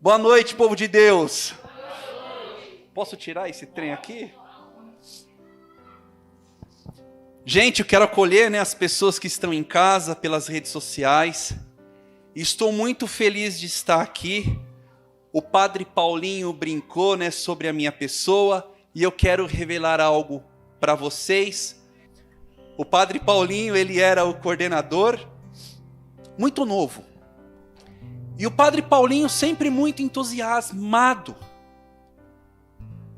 Boa noite, povo de Deus. Posso tirar esse trem aqui? Gente, eu quero acolher, as pessoas que estão em casa pelas redes sociais. Estou muito feliz de estar aqui. O Padre Paulinho brincou, sobre a minha pessoa e eu quero revelar algo para vocês. O Padre Paulinho, ele era o coordenador, muito novo. E o Padre Paulinho sempre muito entusiasmado.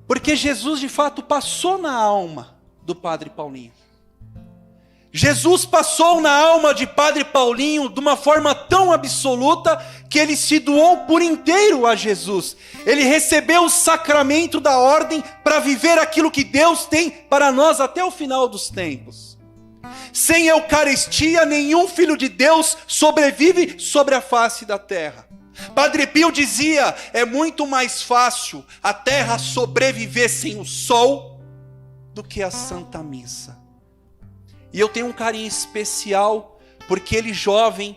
Porque Jesus, de fato, passou na alma do Padre Paulinho. Jesus passou na alma de Padre Paulinho de uma forma tão absoluta que ele se doou por inteiro a Jesus. Ele recebeu o sacramento da ordem para viver aquilo que Deus tem para nós até o final dos tempos. Sem Eucaristia, nenhum filho de Deus sobrevive sobre a face da terra. Padre Pio dizia, é muito mais fácil a terra sobreviver sem o sol do que a Santa Missa. E eu tenho um carinho especial, porque ele jovem,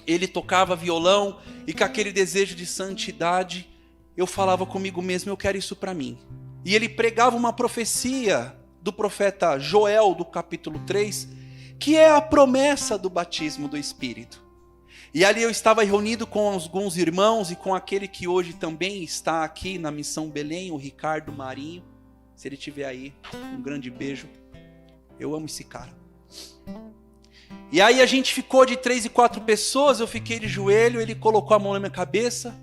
ele tocava violão, e com aquele desejo de santidade, eu falava comigo mesmo, eu quero isso para mim. E ele pregava uma profecia do profeta Joel, do capítulo 3, que é a promessa do batismo do Espírito. E ali eu estava reunido com alguns irmãos, e com aquele que hoje também está aqui na Missão Belém, o Ricardo Marinho. Se ele estiver aí, um grande beijo. Eu amo esse cara. E aí a gente ficou de 3 e 4 pessoas, eu fiquei de joelho, ele colocou a mão na minha cabeça.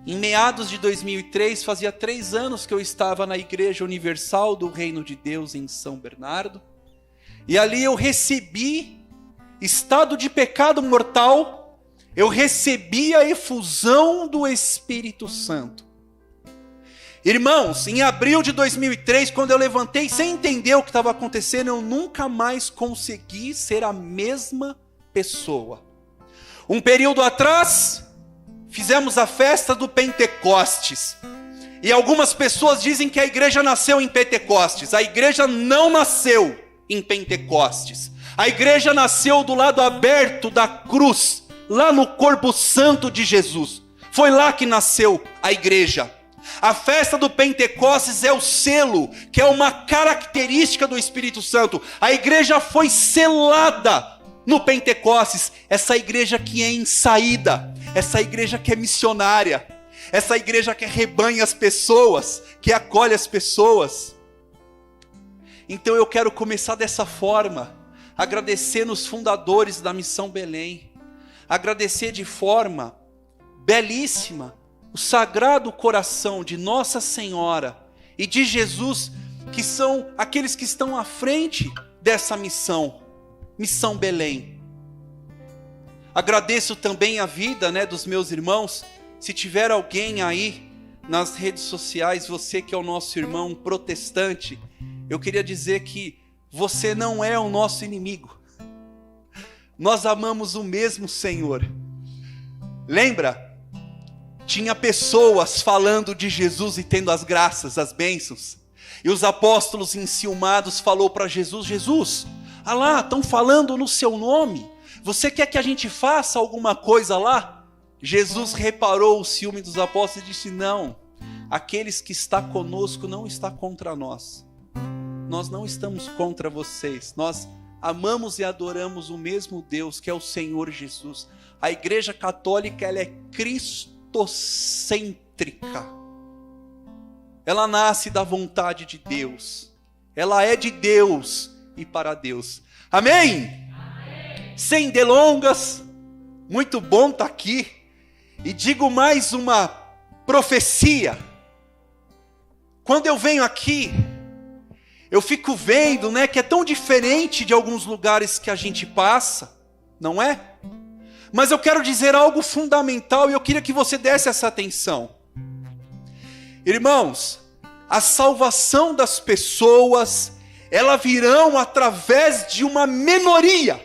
Em meados de 2003, fazia 3 anos que eu estava na Igreja Universal do Reino de Deus em São Bernardo. E ali eu recebi, estado de pecado mortal, eu recebi a efusão do Espírito Santo. Irmãos, em abril de 2003, quando eu levantei sem entender o que estava acontecendo, eu nunca mais consegui ser a mesma pessoa. Um período atrás, fizemos a festa do Pentecostes. E algumas pessoas dizem que a igreja nasceu em Pentecostes. A igreja não nasceu em Pentecostes. A igreja nasceu do lado aberto da cruz, lá no corpo santo de Jesus. Foi lá que nasceu a igreja. A festa do Pentecostes é o selo, que é uma característica do Espírito Santo. A igreja foi selada no Pentecostes. Essa igreja que é em saída, essa igreja que é missionária, essa igreja que rebanha as pessoas, que acolhe as pessoas. Então eu quero começar dessa forma, agradecendo os fundadores da Missão Belém, agradecer de forma belíssima o Sagrado Coração de Nossa Senhora e de Jesus, que são aqueles que estão à frente dessa missão, Missão Belém. Agradeço também a vida, dos meus irmãos. Se tiver alguém aí nas redes sociais, você que é o nosso irmão protestante, eu queria dizer que você não é o nosso inimigo. Nós amamos o mesmo Senhor. Lembra? Tinha pessoas falando de Jesus e tendo as graças, as bênçãos. E os apóstolos enciumados falou para Jesus, Jesus, lá, estão falando no seu nome. Você quer que a gente faça alguma coisa lá? Jesus reparou o ciúme dos apóstolos e disse, não, aqueles que está conosco não está contra nós. Nós não estamos contra vocês. Nós amamos e adoramos o mesmo Deus, que é o Senhor Jesus. A Igreja Católica, ela é cristocêntrica. Ela nasce da vontade de Deus. Ela é de Deus e para Deus. Amém? Amém. Sem delongas, muito bom estar aqui. E digo mais uma profecia. Quando eu venho aqui, eu fico vendo, que é tão diferente de alguns lugares que a gente passa, não é? Mas eu quero dizer algo fundamental e eu queria que você desse essa atenção. Irmãos, a salvação das pessoas, ela virão através de uma minoria.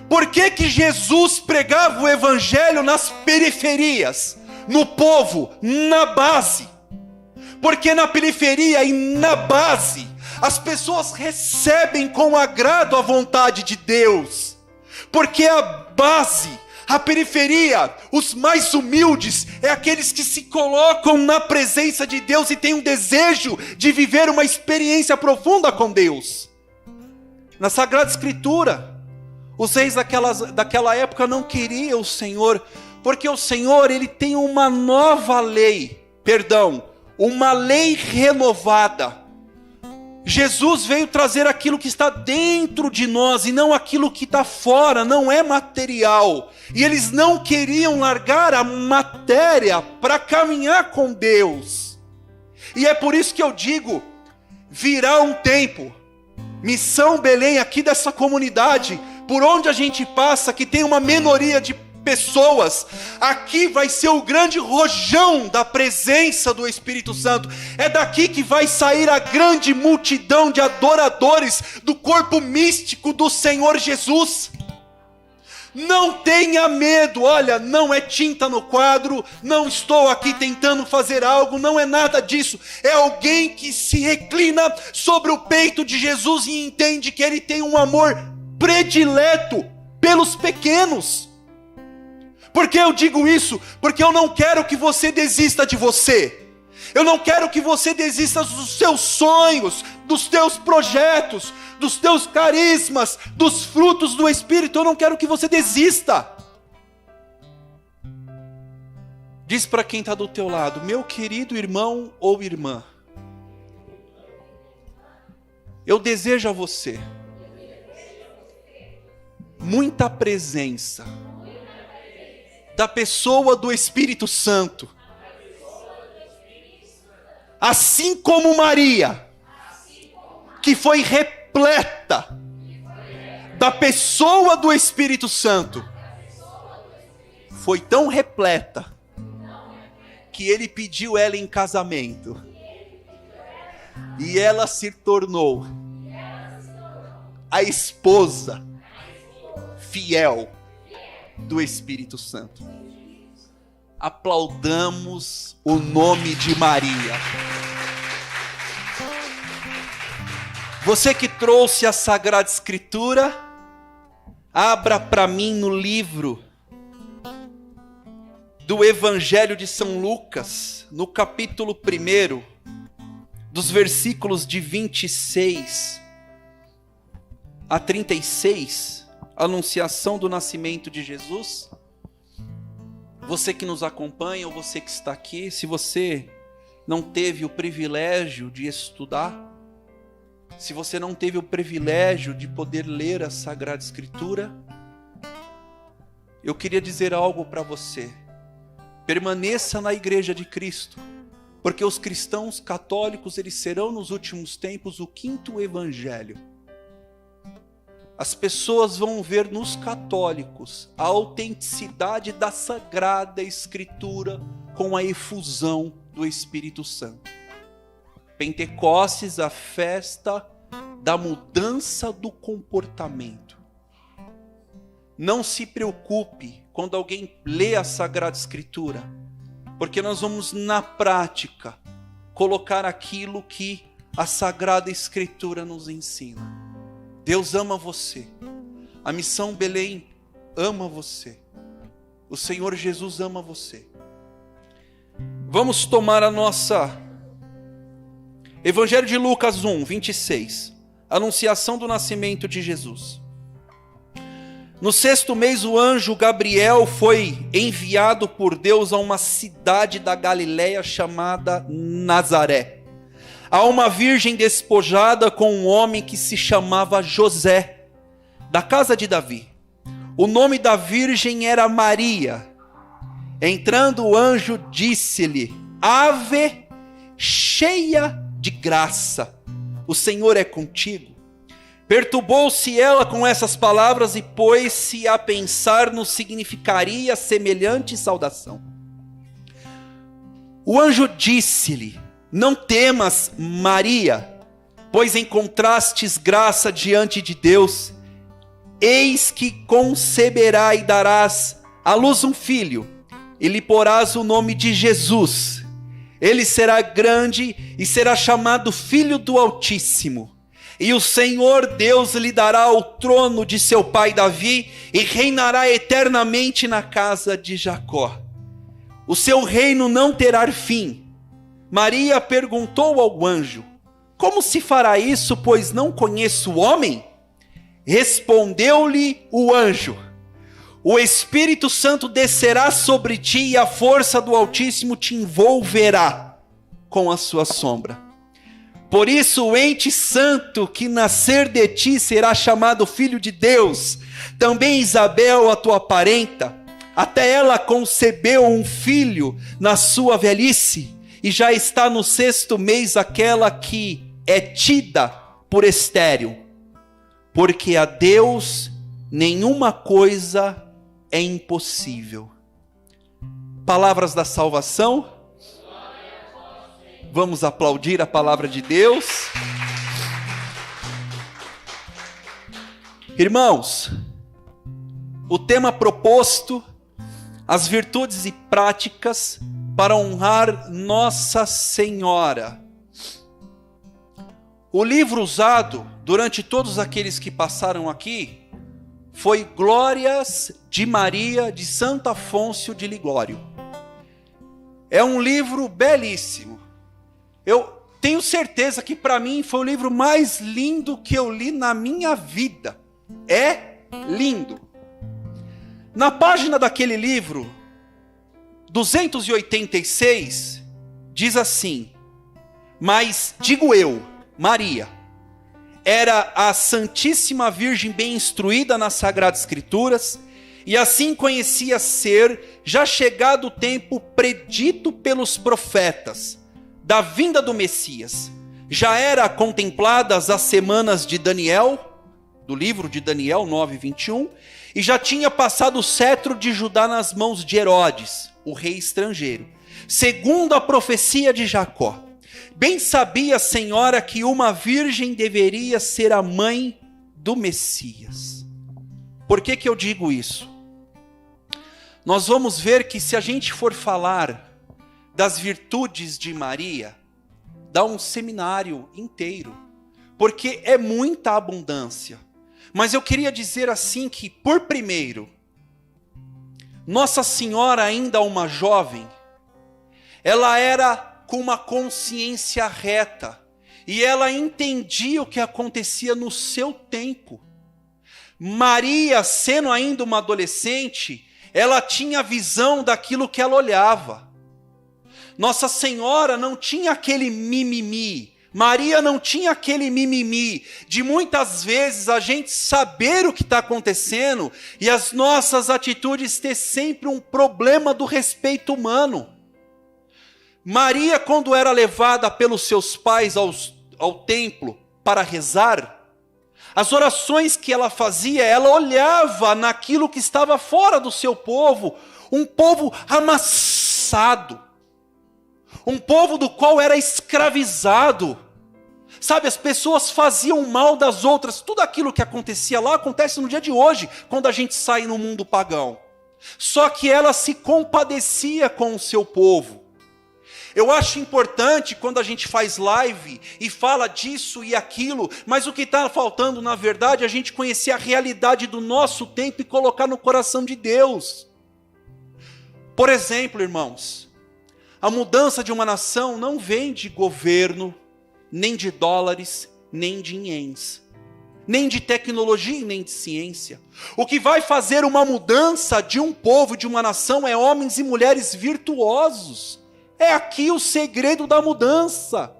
Por que que Jesus pregava o evangelho nas periferias, no povo, na base? Porque na periferia e na base, as pessoas recebem com agrado a vontade de Deus. Porque a base, A periferia, os mais humildes, é aqueles que se colocam na presença de Deus e têm um desejo de viver uma experiência profunda com Deus. Na Sagrada Escritura, os reis daquela época não queriam o Senhor, porque o Senhor, ele tem uma nova lei, uma lei renovada. Jesus veio trazer aquilo que está dentro de nós e não aquilo que está fora, não é material. E eles não queriam largar a matéria para caminhar com Deus. E é por isso que eu digo, virá um tempo, Missão Belém aqui dessa comunidade, por onde a gente passa, que tem uma minoria de pessoas, aqui vai ser o grande rojão da presença do Espírito Santo. É daqui que vai sair a grande multidão de adoradores do corpo místico do Senhor Jesus. Não tenha medo, olha, não é tinta no quadro, não estou aqui tentando fazer algo, não é nada disso. É alguém que se reclina sobre o peito de Jesus e entende que ele tem um amor predileto pelos pequenos. Por que eu digo isso? Porque eu não quero que você desista de você. Eu não quero que você desista dos seus sonhos, dos teus projetos, dos teus carismas, dos frutos do Espírito. Eu não quero que você desista. Diz para quem está do teu lado, meu querido irmão ou irmã, eu desejo a você muita presença da pessoa do Espírito Santo, assim como Maria, que foi repleta da pessoa do Espírito Santo, foi tão repleta que ele pediu ela em casamento e ela se tornou a esposa fiel do Espírito Santo. Aplaudamos o nome de Maria. Você que trouxe a Sagrada Escritura, abra para mim no livro do Evangelho de São Lucas, no capítulo 1, dos versículos de 26 a 36, Anunciação do nascimento de Jesus. Você que nos acompanha, ou você que está aqui, se você não teve o privilégio de estudar, se você não teve o privilégio de poder ler a Sagrada Escritura, eu queria dizer algo para você. Permaneça na Igreja de Cristo, porque os cristãos católicos, eles serão nos últimos tempos o quinto evangelho. As pessoas vão ver nos católicos a autenticidade da Sagrada Escritura com a efusão do Espírito Santo. Pentecostes, a festa da mudança do comportamento. Não se preocupe quando alguém lê a Sagrada Escritura, porque nós vamos na prática colocar aquilo que a Sagrada Escritura nos ensina. Deus ama você. A Missão Belém ama você. O Senhor Jesus ama você. Vamos tomar a nossa Evangelho de Lucas 1, 26. Anunciação do nascimento de Jesus. No 6º mês, o anjo Gabriel foi enviado por Deus a uma cidade da Galileia chamada Nazaré, a uma virgem despojada com um homem que se chamava José, da casa de Davi. O nome da virgem era Maria. Entrando o anjo, disse-lhe: Ave, cheia de graça, o Senhor é contigo. Perturbou-se ela com essas palavras e pôs-se a pensar no significaria semelhante saudação. O anjo disse-lhe: Não temas, Maria, pois encontrastes graça diante de Deus. Eis que conceberá e darás à luz um filho, e lhe porás o nome de Jesus. Ele será grande e será chamado Filho do Altíssimo. E o Senhor Deus lhe dará o trono de seu pai Davi, e reinará eternamente na casa de Jacó. O seu reino não terá fim. Maria perguntou ao anjo: como se fará isso, pois não conheço o homem? Respondeu-lhe o anjo: o Espírito Santo descerá sobre ti, e a força do Altíssimo te envolverá com a sua sombra. Por isso o ente santo que nascer de ti será chamado Filho de Deus. Também Isabel, a tua parenta, até ela concebeu um filho na sua velhice, e já está no 6º mês aquela que é tida por estéril, porque a Deus nenhuma coisa é impossível. Palavras da salvação. Vamos aplaudir a palavra de Deus. Irmãos, o tema proposto, as virtudes e práticas para honrar Nossa Senhora. O livro usado durante todos aqueles que passaram aqui foi Glórias de Maria de Santo Afonso de Ligório. É um livro belíssimo. Eu tenho certeza que para mim foi o livro mais lindo que eu li na minha vida. É lindo. Na página daquele livro, 286, diz assim: mas digo eu, Maria, era a Santíssima Virgem bem instruída nas Sagradas Escrituras, e assim conhecia ser, já chegado o tempo predito pelos profetas, da vinda do Messias. Já era contempladas as semanas de Daniel, do livro de Daniel 9:21, e já tinha passado o cetro de Judá nas mãos de Herodes, o rei estrangeiro, segundo a profecia de Jacó. Bem sabia a senhora que uma virgem deveria ser a mãe do Messias. Por que eu digo isso? Nós vamos ver que se a gente for falar das virtudes de Maria, dá um seminário inteiro, porque é muita abundância. Mas eu queria dizer assim que, por primeiro, Nossa Senhora, ainda uma jovem, ela era com uma consciência reta, e ela entendia o que acontecia no seu tempo. Maria, sendo ainda uma adolescente, ela tinha visão daquilo que ela olhava. Nossa Senhora não tinha aquele mimimi, Maria não tinha aquele mimimi, de muitas vezes a gente saber o que está acontecendo, e as nossas atitudes ter sempre um problema do respeito humano. Maria, quando era levada pelos seus pais ao templo para rezar, as orações que ela fazia, ela olhava naquilo que estava fora do seu povo, um povo amassado, um povo do qual era escravizado. Sabe, as pessoas faziam mal das outras, tudo aquilo que acontecia lá acontece no dia de hoje, quando a gente sai no mundo pagão. Só que ela se compadecia com o seu povo. Eu acho importante quando a gente faz live e fala disso e aquilo, mas o que está faltando, na verdade, é a gente conhecer a realidade do nosso tempo e colocar no coração de Deus. Por exemplo, irmãos, a mudança de uma nação não vem de governo, nem de dólares, nem de ienes, nem de tecnologia, nem de ciência. O que vai fazer uma mudança de um povo, de uma nação, é homens e mulheres virtuosos. É aqui o segredo da mudança.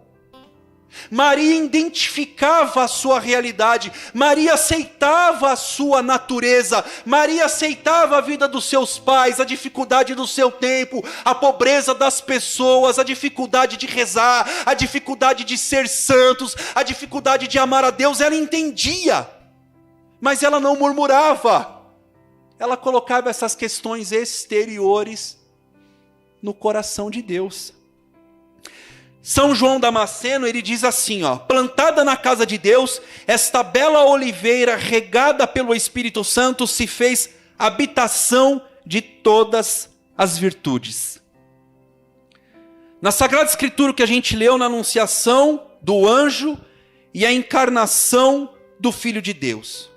Maria identificava a sua realidade, Maria aceitava a sua natureza, Maria aceitava a vida dos seus pais, a dificuldade do seu tempo, a pobreza das pessoas, a dificuldade de rezar, a dificuldade de ser santos, a dificuldade de amar a Deus. Ela entendia, mas ela não murmurava, ela colocava essas questões exteriores no coração de Deus. São João Damasceno, ele diz assim, plantada na casa de Deus, esta bela oliveira regada pelo Espírito Santo se fez habitação de todas as virtudes. Na Sagrada Escritura que a gente leu na anunciação do anjo, e a encarnação do Filho de Deus.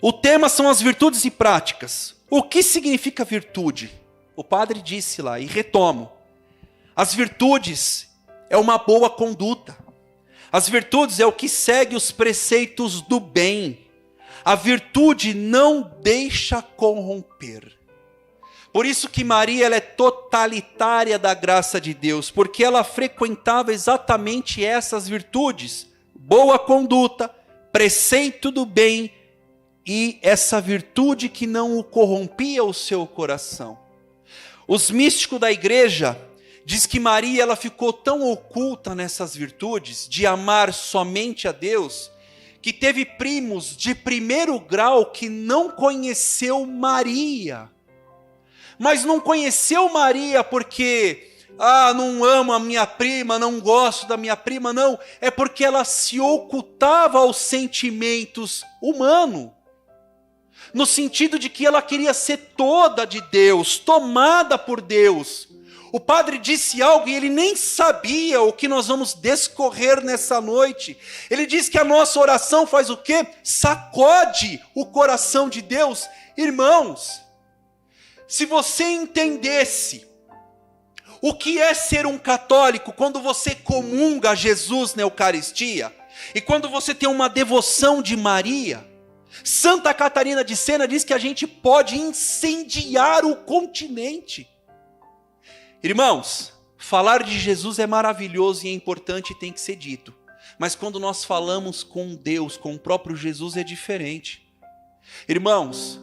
O tema são as virtudes e práticas. O que significa virtude? O padre disse lá, e retomo. As virtudes é uma boa conduta. As virtudes é o que segue os preceitos do bem. A virtude não deixa corromper. Por isso que Maria ela é totalitária da graça de Deus, porque ela frequentava exatamente essas virtudes. Boa conduta, preceito do bem e essa virtude que não o corrompia o seu coração. Os místicos da igreja diz que Maria ela ficou tão oculta nessas virtudes de amar somente a Deus, que teve primos de primeiro grau que não conheceu Maria. Mas não conheceu Maria porque, não amo a minha prima, não gosto da minha prima, não. É porque ela se ocultava aos sentimentos humanos. No sentido de que ela queria ser toda de Deus, tomada por Deus. O padre disse algo e ele nem sabia o que nós vamos discorrer nessa noite. Ele diz que a nossa oração faz o quê? Sacode o coração de Deus. Irmãos, se você entendesse o que é ser um católico quando você comunga Jesus na Eucaristia e quando você tem uma devoção de Maria, Santa Catarina de Sena diz que a gente pode incendiar o continente. Irmãos, falar de Jesus é maravilhoso e é importante e tem que ser dito. Mas quando nós falamos com Deus, com o próprio Jesus, é diferente. Irmãos,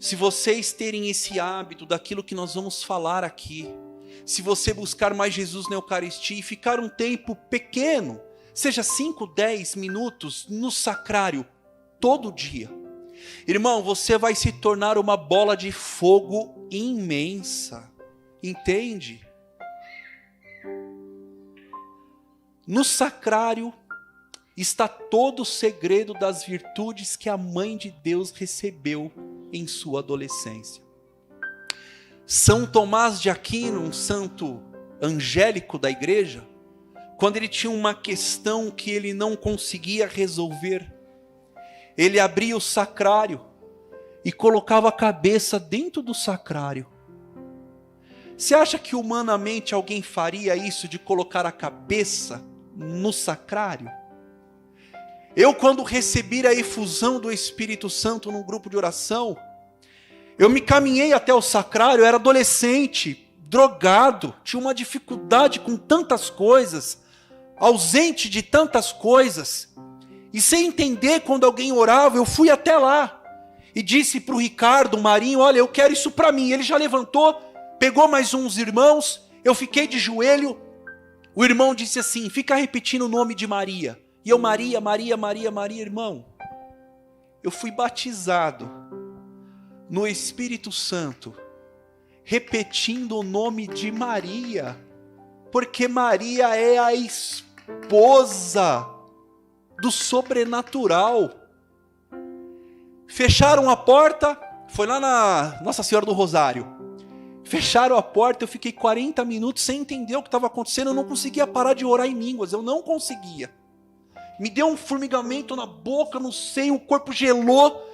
se vocês terem esse hábito daquilo que nós vamos falar aqui, se você buscar mais Jesus na Eucaristia e ficar um tempo pequeno, seja 5, 10 minutos no sacrário, todo dia, irmão, você vai se tornar uma bola de fogo imensa. Entende? No sacrário está todo o segredo das virtudes que a Mãe de Deus recebeu em sua adolescência. São Tomás de Aquino, um santo angélico da igreja, quando ele tinha uma questão que ele não conseguia resolver, ele abria o sacrário e colocava a cabeça dentro do sacrário. Você acha que humanamente alguém faria isso de colocar a cabeça no sacrário? Eu, quando recebi a efusão do Espírito Santo num grupo de oração, eu me caminhei até o sacrário, eu era adolescente, drogado, tinha uma dificuldade com tantas coisas, ausente de tantas coisas, e sem entender quando alguém orava, eu fui até lá, e disse para o Ricardo, o Marinho, olha, eu quero isso para mim. Ele já levantou, pegou mais uns irmãos, eu fiquei de joelho, o irmão disse assim, fica repetindo o nome de Maria, e eu, Maria, Maria, Maria, Maria, irmão, eu fui batizado no Espírito Santo, repetindo o nome de Maria, porque Maria é a esposa do sobrenatural. Fecharam a porta, foi lá na Nossa Senhora do Rosário, fecharam a porta, eu fiquei 40 minutos sem entender o que estava acontecendo, eu não conseguia parar de orar em línguas, eu não conseguia. Me deu um formigamento na boca, não sei, o corpo gelou.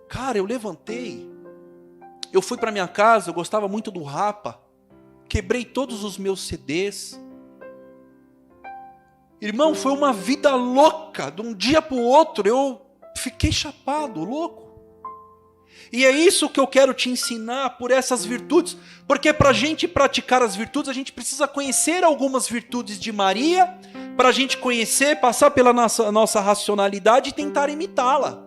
Cara, eu levantei, eu fui para minha casa, eu gostava muito do Rapa, quebrei todos os meus CDs. Irmão, foi uma vida louca, de um dia para o outro, eu fiquei chapado, louco. E é isso que eu quero te ensinar por essas virtudes, porque para a gente praticar as virtudes, a gente precisa conhecer algumas virtudes de Maria, para a gente conhecer, passar pela nossa racionalidade e tentar imitá-la.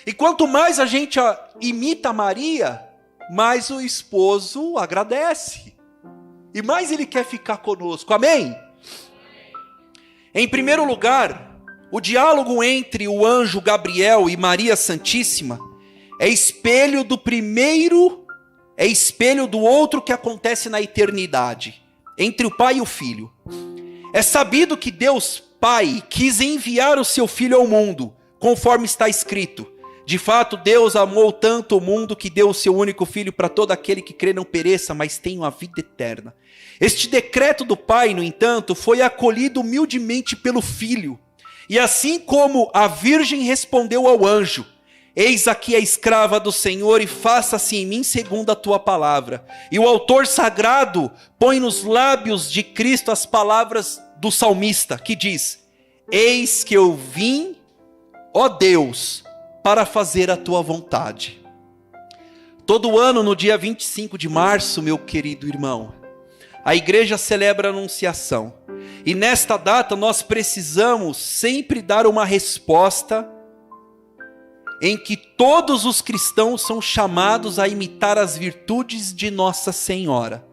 E quanto mais a gente imita Maria, mais o esposo agradece. E mais ele quer ficar conosco, amém? Em primeiro lugar, o diálogo entre o anjo Gabriel e Maria Santíssima é espelho do primeiro, é espelho do outro que acontece na eternidade, entre o Pai e o Filho. É sabido que Deus Pai quis enviar o seu Filho ao mundo, conforme está escrito, De fato, Deus amou tanto o mundo que deu o seu único filho para todo aquele que crê não pereça, mas tenha a vida eterna. Este decreto do Pai, no entanto, foi acolhido humildemente pelo Filho. E assim como a virgem respondeu ao anjo: eis aqui a escrava do Senhor, e faça-se em mim segundo a tua palavra. E o autor sagrado põe nos lábios de Cristo as palavras do salmista, que diz: eis que eu vim, ó Deus, para fazer a tua vontade. Todo ano, no dia 25 de março, meu querido irmão, a igreja celebra a Anunciação. E nesta data nós precisamos sempre dar uma resposta em que todos os cristãos são chamados a imitar as virtudes de Nossa Senhora,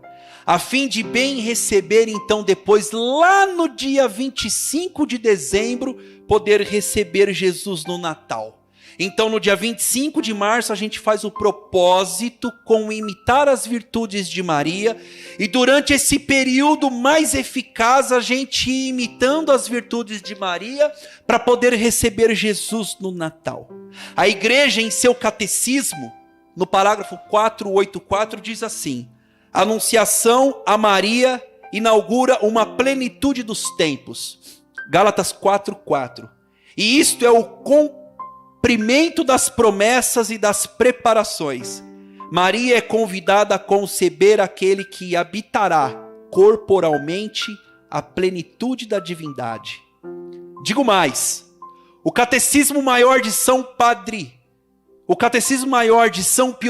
a fim de bem receber então depois, lá no dia 25 de dezembro, poder receber Jesus no Natal. Então, no dia 25 de março, a gente faz o propósito com imitar as virtudes de Maria. E durante esse período mais eficaz, a gente ir imitando as virtudes de Maria para poder receber Jesus no Natal. A igreja, em seu catecismo, no parágrafo 484, diz assim: a Anunciação a Maria inaugura uma plenitude dos tempos. Gálatas 4:4. E isto é o cumprimento das promessas e das preparações. Maria é convidada a conceber aquele que habitará corporalmente a plenitude da divindade. Digo mais, o Catecismo Maior de São Pio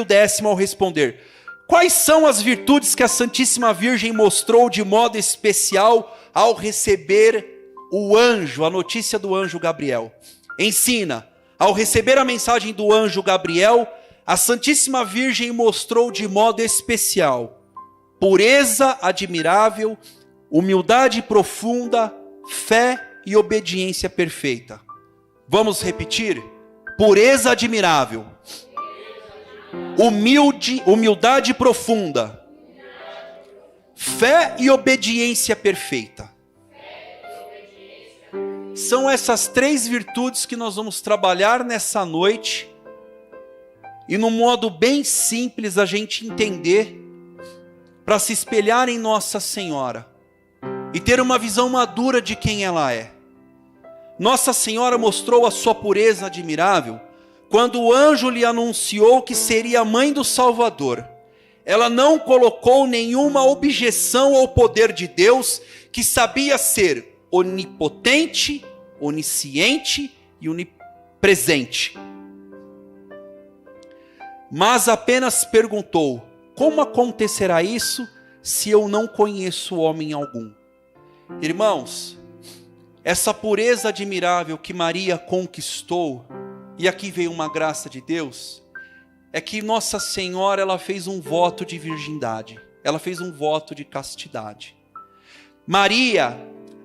X, ao responder: quais são as virtudes que a Santíssima Virgem mostrou de modo especial ao receber o anjo, a notícia do anjo Gabriel? Ensina: ao receber a mensagem do anjo Gabriel, a Santíssima Virgem mostrou de modo especial pureza admirável, humildade profunda, fé e obediência perfeita. Vamos repetir? Pureza admirável, humildade profunda, fé e obediência perfeita. São essas três virtudes que nós vamos trabalhar nessa noite, e no modo bem simples a gente entender, para se espelhar em Nossa Senhora e ter uma visão madura de quem ela é. Nossa Senhora mostrou a sua pureza admirável quando o anjo lhe anunciou que seria a mãe do Salvador. Ela não colocou nenhuma objeção ao poder de Deus, que sabia ser onipotente, onisciente e onipresente. Mas apenas perguntou: como acontecerá isso se eu não conheço homem algum? Irmãos, essa pureza admirável que Maria conquistou, e aqui veio uma graça de Deus, é que Nossa Senhora, ela fez um voto de virgindade, ela fez um voto de castidade. Maria,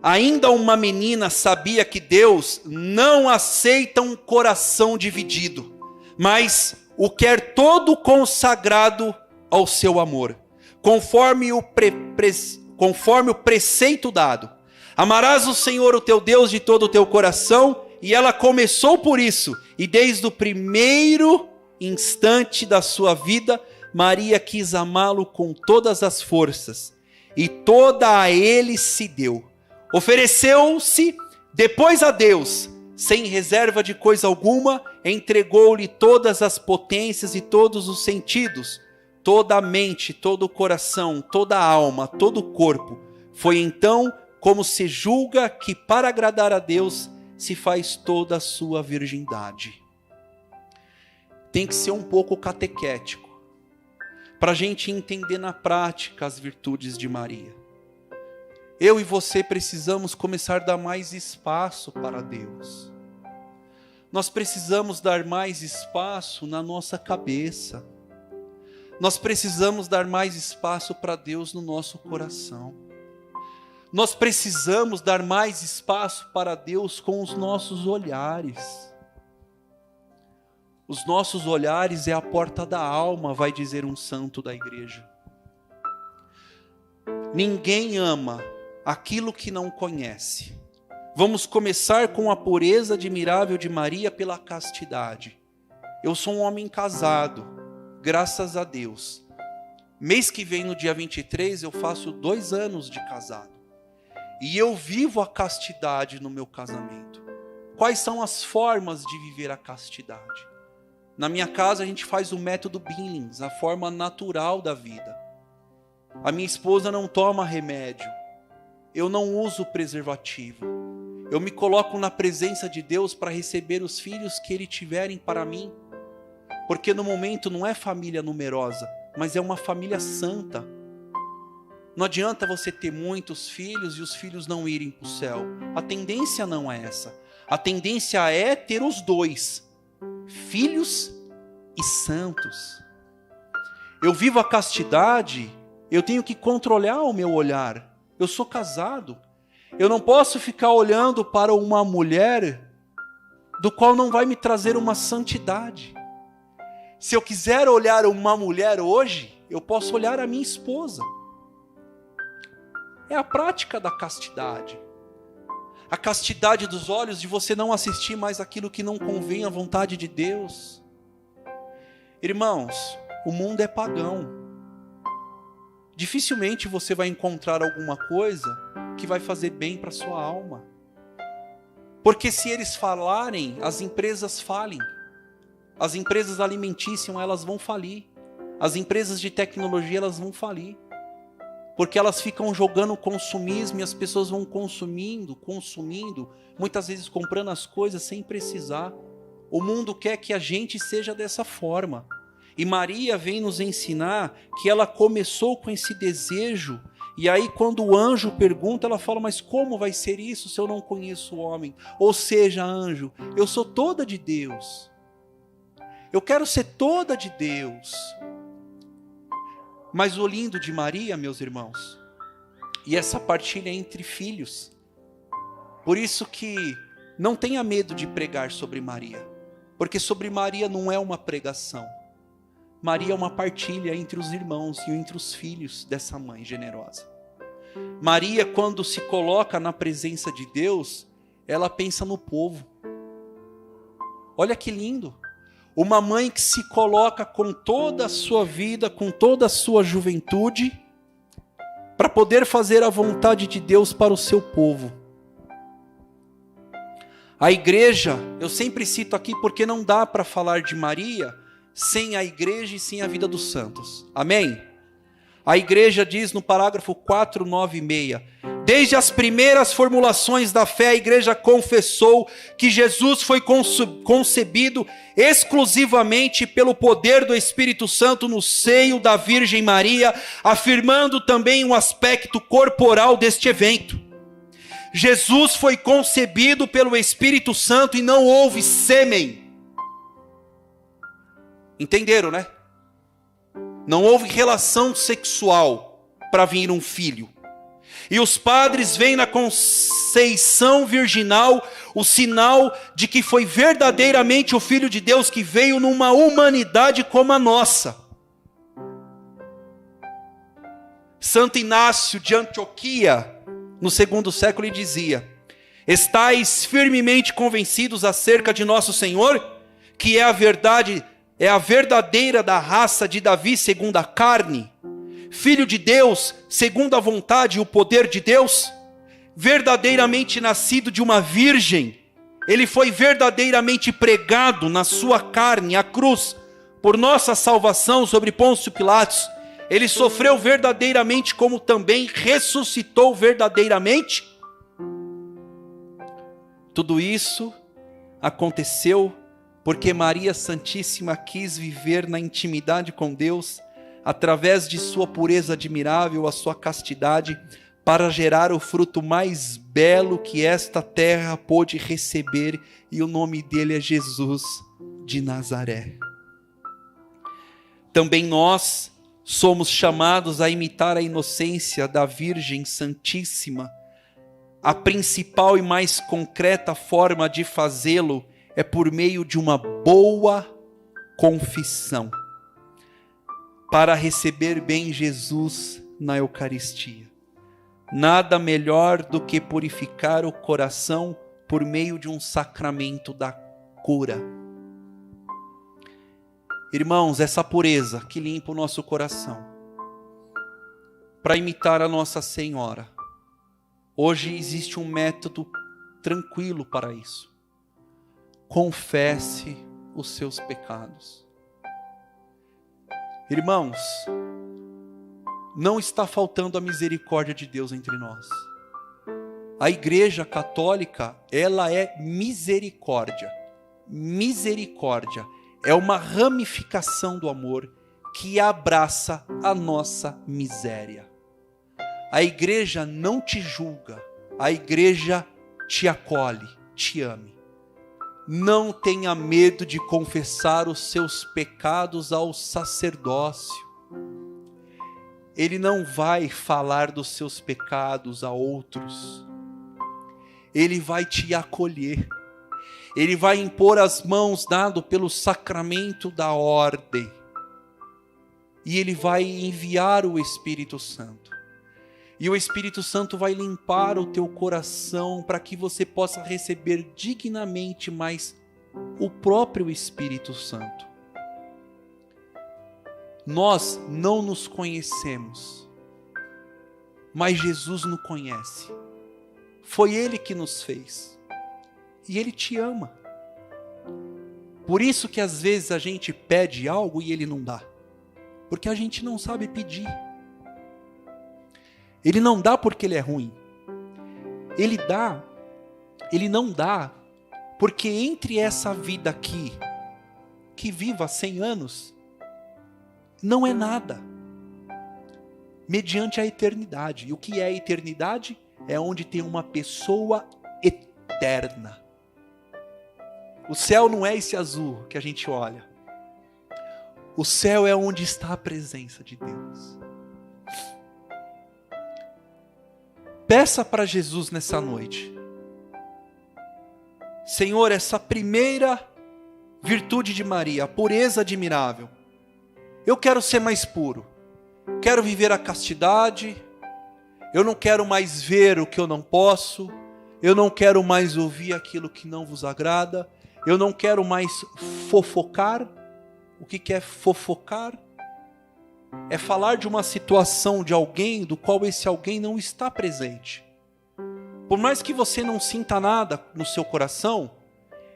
ainda uma menina, sabia que Deus não aceita um coração dividido, mas o quer todo consagrado ao seu amor, conforme o preceito dado: amarás o Senhor o teu Deus de todo o teu coração. E ela começou por isso, e desde o primeiro instante da sua vida, Maria quis amá-lo com todas as forças, e toda a ele se deu. Ofereceu-se depois a Deus, sem reserva de coisa alguma, entregou-lhe todas as potências e todos os sentidos, toda a mente, todo o coração, toda a alma, todo o corpo. Foi então como se julga que para agradar a Deus se faz toda a sua virgindade. Tem que ser um pouco catequético, para a gente entender na prática as virtudes de Maria. Eu e você precisamos começar a dar mais espaço para Deus. Nós precisamos dar mais espaço na nossa cabeça. Nós precisamos dar mais espaço para Deus no nosso coração. Nós precisamos dar mais espaço para Deus com os nossos olhares. Os nossos olhares é a porta da alma, vai dizer um santo da igreja. Ninguém ama aquilo que não conhece. Vamos começar com a pureza admirável de Maria pela castidade. Eu sou um homem casado, graças a Deus. Mês que vem, no dia 23, eu faço 2 anos de casado. E eu vivo a castidade no meu casamento. Quais são as formas de viver a castidade? Na minha casa a gente faz o método Billings, a forma natural da vida. A minha esposa não toma remédio. Eu não uso preservativo. Eu me coloco na presença de Deus para receber os filhos que Ele tiverem para mim. Porque no momento não é família numerosa, mas é uma família santa. Não adianta você ter muitos filhos e os filhos não irem para o céu. A tendência não é essa. A tendência é ter os 2, filhos e santos. Eu vivo a castidade, eu tenho que controlar o meu olhar. Eu sou casado. Eu não posso ficar olhando para uma mulher do qual não vai me trazer uma santidade. Se eu quiser olhar uma mulher hoje, eu posso olhar a minha esposa. É a prática da castidade. A castidade dos olhos de você não assistir mais aquilo que não convém à vontade de Deus. Irmãos, o mundo é pagão. Dificilmente você vai encontrar alguma coisa que vai fazer bem para a sua alma. Porque se eles falarem, as empresas falem. As empresas alimentícias, elas vão falir. As empresas de tecnologia, elas vão falir. Porque elas ficam jogando consumismo e as pessoas vão consumindo, muitas vezes comprando as coisas sem precisar. O mundo quer que a gente seja dessa forma. E Maria vem nos ensinar que ela começou com esse desejo. E aí quando o anjo pergunta, ela fala, mas como vai ser isso se eu não conheço o homem? Ou seja, anjo, eu sou toda de Deus. Eu quero ser toda de Deus. Mas o lindo de Maria, meus irmãos, e essa partilha entre filhos. Por isso que não tenha medo de pregar sobre Maria. Porque sobre Maria não é uma pregação. Maria é uma partilha entre os irmãos e entre os filhos dessa mãe generosa. Maria, quando se coloca na presença de Deus, ela pensa no povo. Olha que lindo. Uma mãe que se coloca com toda a sua vida, com toda a sua juventude, para poder fazer a vontade de Deus para o seu povo. A igreja, eu sempre cito aqui porque não dá para falar de Maria sem a igreja e sem a vida dos santos. Amém? A igreja diz no parágrafo 496, desde as primeiras formulações da fé, a igreja confessou que Jesus foi concebido exclusivamente pelo poder do Espírito Santo no seio da Virgem Maria, afirmando também um aspecto corporal deste evento. Jesus foi concebido pelo Espírito Santo e não houve sêmen. Entenderam, né? Não houve relação sexual para vir um filho. E os padres veem na conceição virginal o sinal de que foi verdadeiramente o Filho de Deus que veio numa humanidade como a nossa. Santo Inácio de Antioquia, no 2º século, ele dizia: estais firmemente convencidos acerca de nosso Senhor, que é a verdade, é a verdadeira da raça de Davi segundo a carne, Filho de Deus, segundo a vontade e o poder de Deus, verdadeiramente nascido de uma virgem. Ele foi verdadeiramente pregado na sua carne, a cruz, por nossa salvação sobre Pôncio Pilatos. Ele sofreu verdadeiramente, como também ressuscitou verdadeiramente. Tudo isso aconteceu porque Maria Santíssima quis viver na intimidade com Deus, através de sua pureza admirável, a sua castidade, para gerar o fruto mais belo que esta terra pôde receber, e o nome dele é Jesus de Nazaré. Também nós somos chamados a imitar a inocência da Virgem Santíssima. A principal e mais concreta forma de fazê-lo é por meio de uma boa confissão, para receber bem Jesus na Eucaristia. Nada melhor do que purificar o coração por meio de um sacramento da cura. Irmãos, essa pureza que limpa o nosso coração, para imitar a Nossa Senhora, hoje existe um método tranquilo para isso. Confesse os seus pecados. Irmãos, não está faltando a misericórdia de Deus entre nós. A Igreja Católica, ela é misericórdia. Misericórdia é uma ramificação do amor que abraça a nossa miséria. A Igreja não te julga, a Igreja te acolhe, te ame. Não tenha medo de confessar os seus pecados ao sacerdócio. Ele não vai falar dos seus pecados a outros. Ele vai te acolher. Ele vai impor as mãos dado pelo sacramento da ordem. E ele vai enviar o Espírito Santo. E o Espírito Santo vai limpar o teu coração para que você possa receber dignamente mais o próprio Espírito Santo. Nós não nos conhecemos, mas Jesus nos conhece. Foi Ele que nos fez. E Ele te ama. Por isso que às vezes a gente pede algo e Ele não dá. Porque a gente não sabe pedir. Ele não dá porque Ele é ruim. Ele não dá porque entre essa vida aqui, que viva 100 anos, não é nada. Mediante a eternidade. E o que é a eternidade? É onde tem uma pessoa eterna. O céu não é esse azul que a gente olha. O céu é onde está a presença de Deus. Peça para Jesus nessa noite. Senhor, essa primeira virtude de Maria, a pureza admirável. Eu quero ser mais puro. Quero viver a castidade. Eu não quero mais ver o que eu não posso. Eu não quero mais ouvir aquilo que não vos agrada. Eu não quero mais fofocar. O que é fofocar? É falar de uma situação de alguém do qual esse alguém não está presente. Por mais que você não sinta nada no seu coração,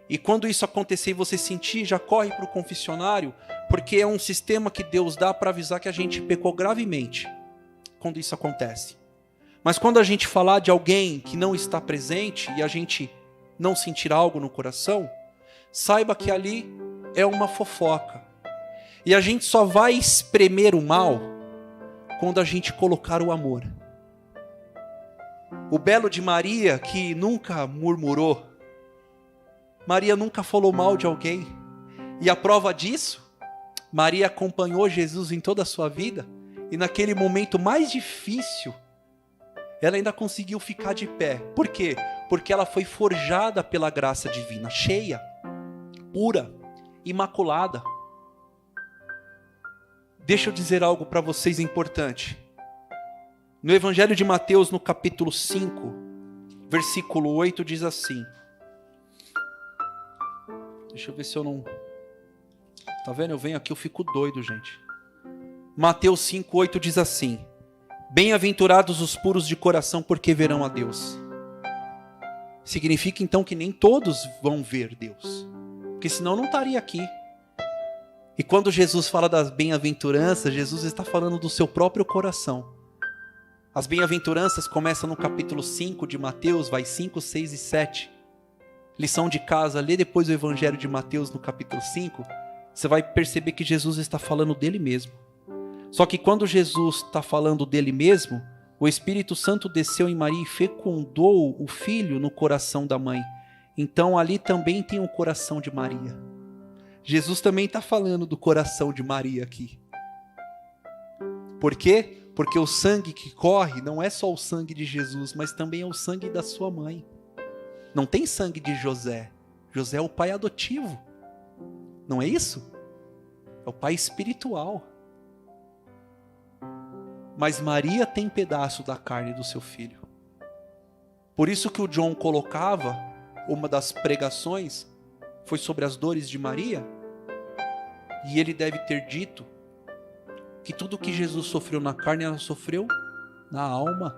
e quando isso acontecer e você sentir, já corre para o confessionário, porque é um sistema que Deus dá para avisar que a gente pecou gravemente, quando isso acontece. Mas quando a gente falar de alguém que não está presente, e a gente não sentir algo no coração, saiba que ali é uma fofoca. E a gente só vai espremer o mal quando a gente colocar o amor. O belo de Maria, que nunca murmurou, Maria nunca falou mal de alguém. E a prova disso, Maria acompanhou Jesus em toda a sua vida, e naquele momento mais difícil, ela ainda conseguiu ficar de pé. Por quê? Porque ela foi forjada pela graça divina, cheia, pura, imaculada. Deixa eu dizer algo para vocês importante. No Evangelho de Mateus, no capítulo 5, versículo 8, diz assim. Deixa eu ver se eu não... Tá vendo? Eu venho aqui, eu fico doido, gente. Mateus 5, 8 diz assim. Bem-aventurados os puros de coração, porque verão a Deus. Significa então que nem todos vão ver Deus. Porque senão não estaria aqui. E quando Jesus fala das bem-aventuranças, Jesus está falando do seu próprio coração. As bem-aventuranças começam no capítulo 5 de Mateus, vai 5, 6 e 7. Lição de casa, lê depois o Evangelho de Mateus no capítulo 5, você vai perceber que Jesus está falando dele mesmo. Só que quando Jesus está falando dele mesmo, o Espírito Santo desceu em Maria e fecundou o filho no coração da mãe. Então ali também tem o coração de Maria. Jesus também está falando do coração de Maria aqui. Por quê? Porque o sangue que corre não é só o sangue de Jesus, mas também é o sangue da sua mãe. Não tem sangue de José. José é o pai adotivo. Não é isso? É o pai espiritual. Mas Maria tem pedaço da carne do seu filho. Por isso que o John colocava, uma das pregações foi sobre as dores de Maria. E ele deve ter dito que tudo que Jesus sofreu na carne, ela sofreu na alma,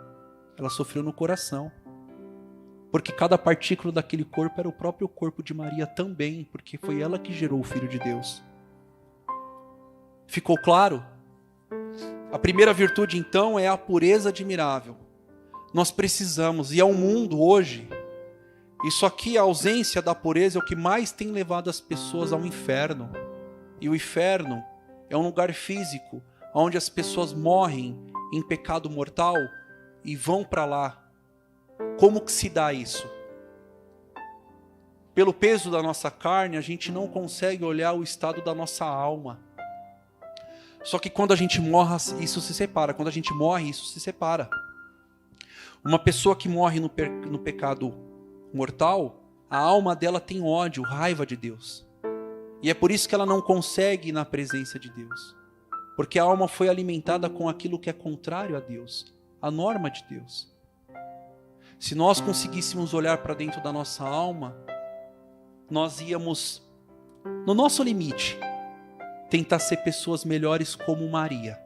ela sofreu no coração. Porque cada partícula daquele corpo era o próprio corpo de Maria também, porque foi ela que gerou o Filho de Deus. Ficou claro? A primeira virtude, então, é a pureza admirável. Nós precisamos, e ao mundo hoje, isso aqui, a ausência da pureza, é o que mais tem levado as pessoas ao inferno. E o inferno é um lugar físico, onde as pessoas morrem em pecado mortal e vão para lá. Como que se dá isso? Pelo peso da nossa carne, a gente não consegue olhar o estado da nossa alma. Só que quando a gente morre, isso se separa. Quando a gente morre, isso se separa. Uma pessoa que morre no pecado mortal, a alma dela tem ódio, raiva de Deus. E é por isso que ela não consegue ir na presença de Deus. Porque a alma foi alimentada com aquilo que é contrário a Deus, a norma de Deus. Se nós conseguíssemos olhar para dentro da nossa alma, nós íamos, no nosso limite, tentar ser pessoas melhores como Maria.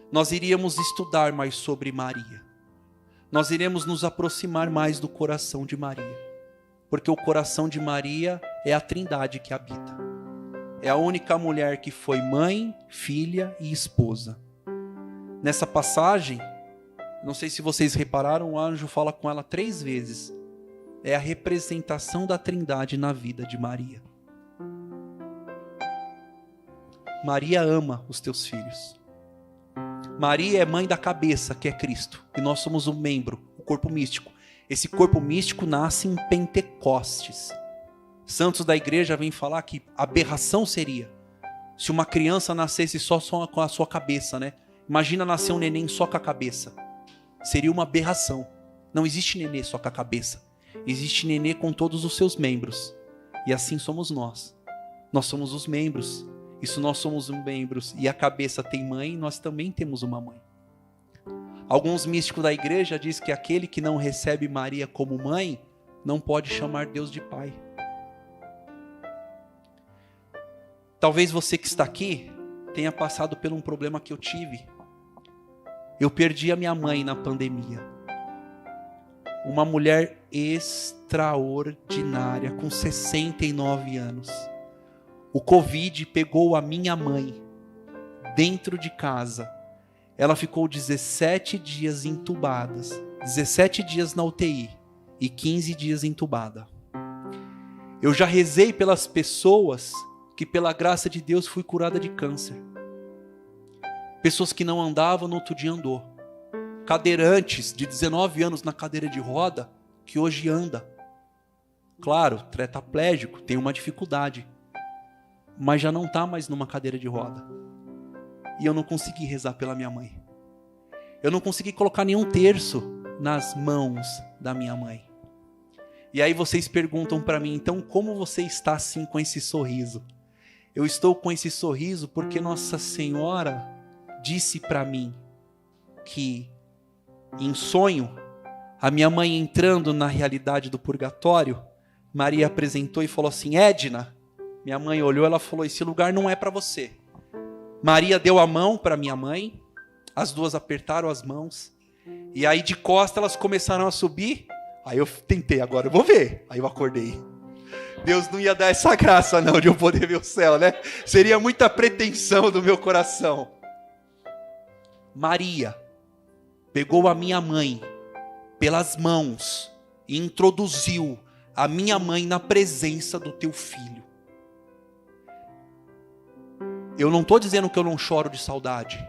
Nós iríamos estudar mais sobre Maria. Nós iremos nos aproximar mais do coração de Maria. Porque o coração de Maria é a Trindade que habita. É a única mulher que foi mãe, filha e esposa. Nessa passagem, não sei se vocês repararam, o anjo fala com ela 3 vezes. É a representação da Trindade na vida de Maria. Maria ama os teus filhos. Maria é mãe da cabeça, que é Cristo. E nós somos o membro, o corpo místico. Esse corpo místico nasce em Pentecostes. Santos da igreja vêm falar que aberração seria se uma criança nascesse só com a sua cabeça, né? Imagina nascer um neném só com a cabeça. Seria uma aberração. Não existe nenê só com a cabeça. Existe nenê com todos os seus membros. E assim somos nós. Nós somos os membros. E se nós somos membros e a cabeça tem mãe, nós também temos uma mãe. Alguns místicos da igreja dizem que aquele que não recebe Maria como mãe, não pode chamar Deus de pai. Talvez você que está aqui tenha passado por um problema que eu tive. Eu perdi a minha mãe na pandemia. Uma mulher extraordinária, com 69 anos. O Covid pegou a minha mãe dentro de casa. Ela ficou 17 dias entubada, 17 dias na UTI e 15 dias entubada. Eu já rezei pelas pessoas que pela graça de Deus fui curada de câncer. Pessoas que não andavam, no outro dia andou. Cadeirantes de 19 anos na cadeira de roda, que hoje anda. Claro, tetraplégico, tem uma dificuldade. Mas já não está mais numa cadeira de roda. E eu não consegui rezar pela minha mãe. Eu não consegui colocar nenhum terço nas mãos da minha mãe. E aí vocês perguntam para mim, então como você está assim com esse sorriso? Eu estou com esse sorriso porque Nossa Senhora disse para mim que em sonho, a minha mãe entrando na realidade do purgatório, Maria apresentou e falou assim, Edna, minha mãe olhou, ela falou, esse lugar não é para você. Maria deu a mão para minha mãe, as duas apertaram as mãos, e aí de costas elas começaram a subir, aí eu tentei, agora eu vou ver, aí eu acordei. Deus não ia dar essa graça não, de eu poder ver o céu, né? Seria muita pretensão do meu coração. Maria pegou a minha mãe pelas mãos e introduziu a minha mãe na presença do teu filho. Eu não estou dizendo que eu não choro de saudade.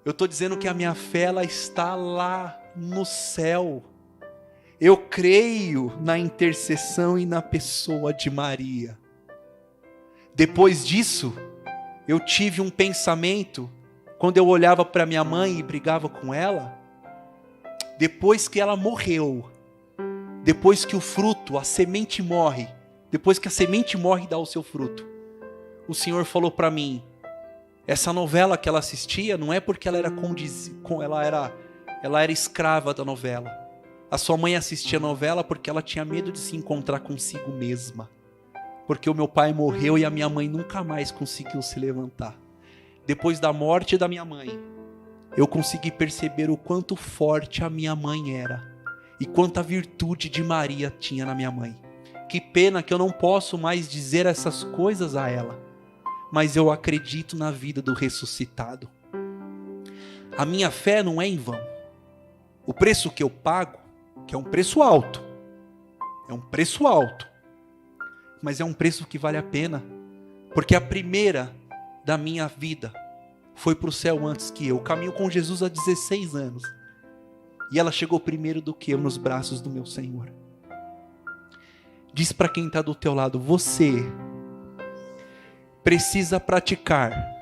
Eu estou dizendo que a minha fé ela está lá no céu. Eu creio na intercessão e na pessoa de Maria. Depois disso, eu tive um pensamento, quando eu olhava para minha mãe e brigava com ela, depois que ela morreu, depois que o fruto, a semente morre, depois que a semente morre e dá o seu fruto, o Senhor falou para mim, essa novela que ela assistia não é porque ela era escrava da novela. A sua mãe assistia a novela porque ela tinha medo de se encontrar consigo mesma. porque o meu pai morreu e a minha mãe nunca mais conseguiu se levantar. Depois da morte da minha mãe, eu consegui perceber o quanto forte a minha mãe era e quanta virtude de Maria tinha na minha mãe. Que pena que eu não posso mais dizer essas coisas a ela, mas eu acredito na vida do ressuscitado. A minha fé não é em vão. O preço que eu pago, que é um preço alto, mas é um preço que vale a pena, porque a primeira da minha vida foi para o céu antes que eu. Caminho com Jesus há 16 anos, e ela chegou primeiro do que eu nos braços do meu Senhor. Diz para quem está do teu lado: você precisa praticar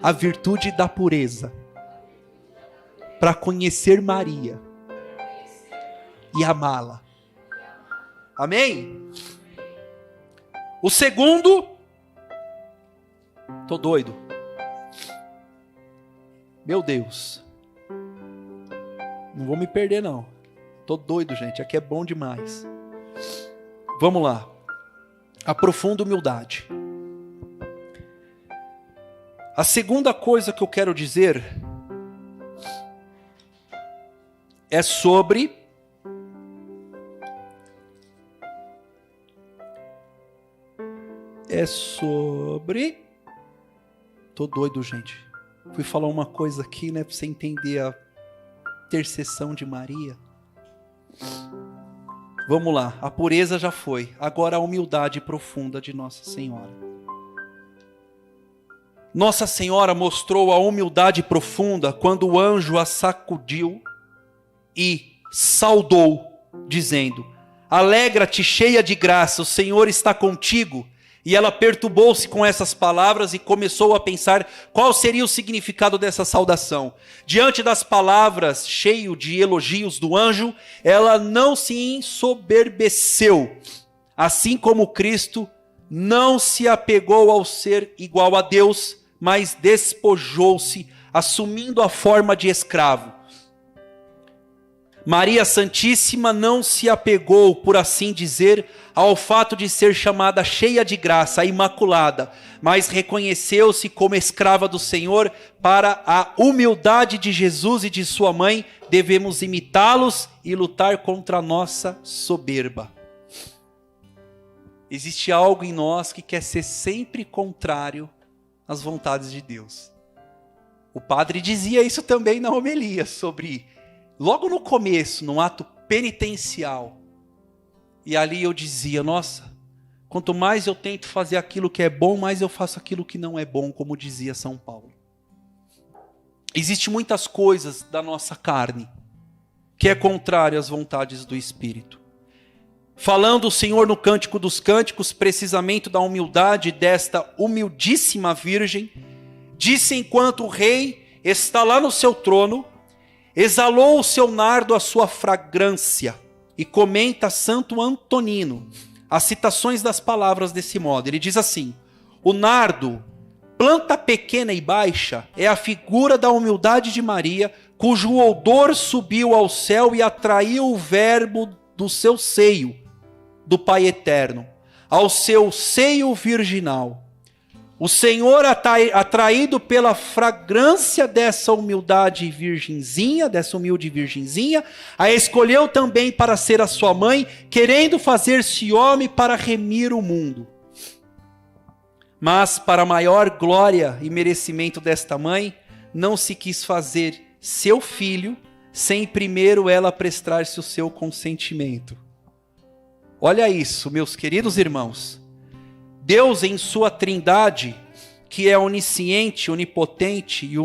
a virtude da pureza para conhecer Maria e amá-la. Amém? O segundo, tô doido. Meu Deus. Não vou me perder não. Tô doido, gente. Aqui é bom demais. Vamos lá. A profunda humildade. A segunda coisa que eu quero dizer é sobre tô doido, gente. Fui falar uma coisa aqui, né, para você entender a intercessão de Maria. Vamos lá, a pureza já foi. Agora a humildade profunda de Nossa Senhora. Nossa Senhora mostrou a humildade profunda quando o anjo a sacudiu e saudou, dizendo: alegra-te, cheia de graça, o Senhor está contigo. E ela perturbou-se com essas palavras e começou a pensar qual seria o significado dessa saudação. Diante das palavras, cheio de elogios do anjo, ela não se ensoberbeceu. Assim como Cristo não se apegou ao ser igual a Deus, mas despojou-se, assumindo a forma de escravo. Maria Santíssima não se apegou, por assim dizer, ao fato de ser chamada cheia de graça, imaculada, mas reconheceu-se como escrava do Senhor. Para a humildade de Jesus e de sua mãe, devemos imitá-los e lutar contra a nossa soberba. Existe algo em nós que quer ser sempre contrário às vontades de Deus. O padre dizia isso também na homilia, logo no começo, no ato penitencial. E ali eu dizia: nossa, quanto mais eu tento fazer aquilo que é bom, mais eu faço aquilo que não é bom, como dizia São Paulo. Existem muitas coisas da nossa carne que é contrário às vontades do Espírito. Falando o Senhor no Cântico dos Cânticos, precisamente da humildade desta humildíssima Virgem, disse enquanto o rei está lá no seu trono, exalou o seu nardo a sua fragrância. E comenta Santo Antonino as citações das palavras desse modo. Ele diz assim: o nardo, planta pequena e baixa, é a figura da humildade de Maria, cujo odor subiu ao céu e atraiu o verbo do seu seio, do Pai Eterno, ao seu seio virginal. O Senhor, atraído pela fragrância dessa humilde virgenzinha, a escolheu também para ser a sua mãe, querendo fazer-se homem para remir o mundo. Mas, para maior glória e merecimento desta mãe, não se quis fazer seu filho, sem primeiro ela prestar-se o seu consentimento. Olha isso, meus queridos irmãos. Deus, em sua trindade, que é onisciente, onipotente e